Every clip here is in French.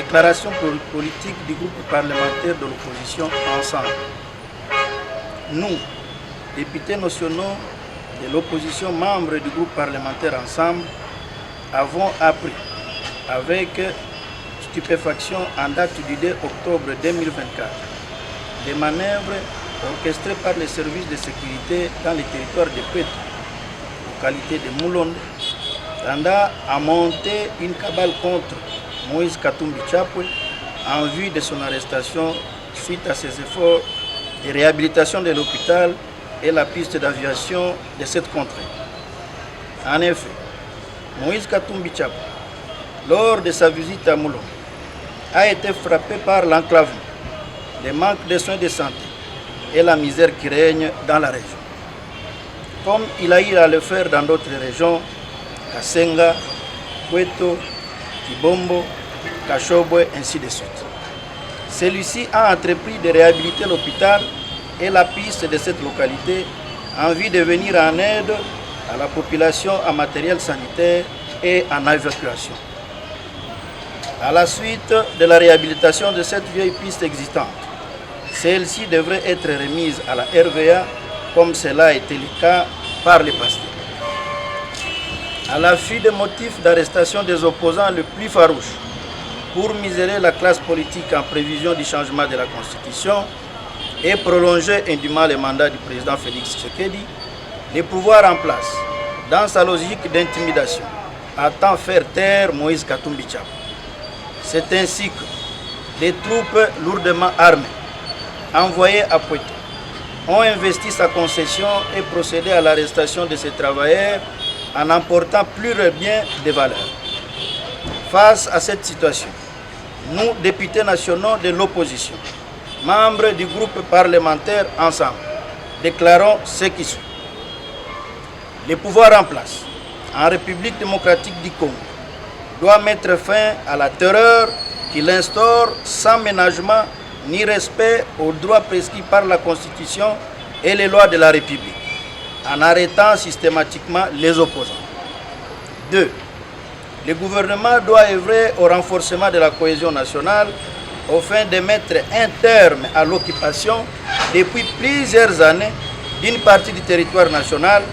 Déclaration politique du groupe parlementaire de l'opposition Ensemble. Nous, députés nationaux de l'opposition, membres du groupe parlementaire Ensemble, avons appris avec stupéfaction en date du 2 octobre 2024 des manœuvres orchestrées par les services de sécurité dans les territoires de Pétou, localité de Moulonde, tendant à monter une cabale contre Moïse Katumbi Chapwe en vue de son arrestation suite à ses efforts de réhabilitation de l'hôpital et la piste d'aviation de cette contrée. En effet, Moïse Katumbi Chapwe, lors de sa visite à Moulonde, a été frappé par l'enclavement, le manque de soins de santé et la misère qui règne dans la région. Comme il a eu à le faire dans d'autres régions, Kasenga, Kweto, Kibombo, Kachobwe, ainsi de suite. Celui-ci a entrepris de réhabiliter l'hôpital et la piste de cette localité en vue de venir en aide à la population en matériel sanitaire et en évacuation. À la suite de la réhabilitation de cette vieille piste existante, celle-ci devrait être remise à la RVA comme cela a été le cas par le passé. À l'affût des motifs d'arrestation des opposants les plus farouches pour misérer la classe politique en prévision du changement de la Constitution et prolonger indûment le mandat du président Félix Tshisekedi, le pouvoir en place, dans sa logique d'intimidation, attend faire taire Moïse Katumbi Chapwe. C'est ainsi que des troupes lourdement armées, envoyées à Poitou, ont investi sa concession et procédé à l'arrestation de ces travailleurs en emportant plus bien des valeurs. Face à cette situation, nous, députés nationaux de l'opposition, membres du groupe parlementaire Ensemble, déclarons ce qui suit. Le pouvoir en place, en République démocratique du Congo, doit mettre fin à la terreur qu'il instaure sans ménagement ni respect aux droits prescrits par la Constitution et les lois de la République, en arrêtant systématiquement les opposants. 2. Le gouvernement doit œuvrer au renforcement de la cohésion nationale afin de mettre un terme à l'occupation depuis plusieurs années d'une partie du territoire national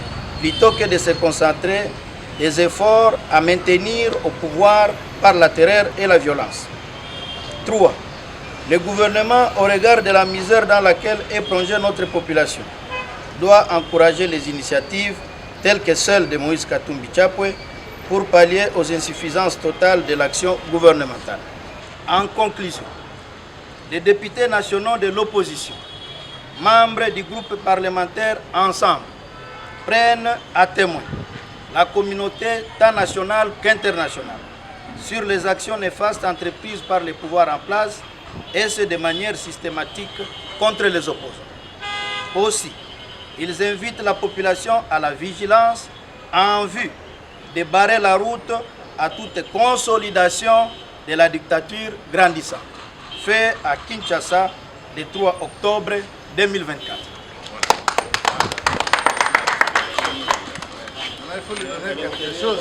plutôt que de se concentrer des efforts à maintenir au pouvoir par la terreur et la violence. 3. Le gouvernement, au regard de la misère dans laquelle est plongée notre population, doit encourager les initiatives telles que celle de Moïse Katumbi Chapwe pour pallier aux insuffisances totales de l'action gouvernementale. En conclusion, les députés nationaux de l'opposition, membres du groupe parlementaire Ensemble, prennent à témoin la communauté tant nationale qu'internationale sur les actions néfastes entreprises par les pouvoirs en place et ce de manière systématique contre les opposants. Aussi, ils invitent la population à la vigilance en vue de barrer la route à toute consolidation de la dictature grandissante. Fait à Kinshasa le 3 octobre 2024. Il faut lui donner quelque chose.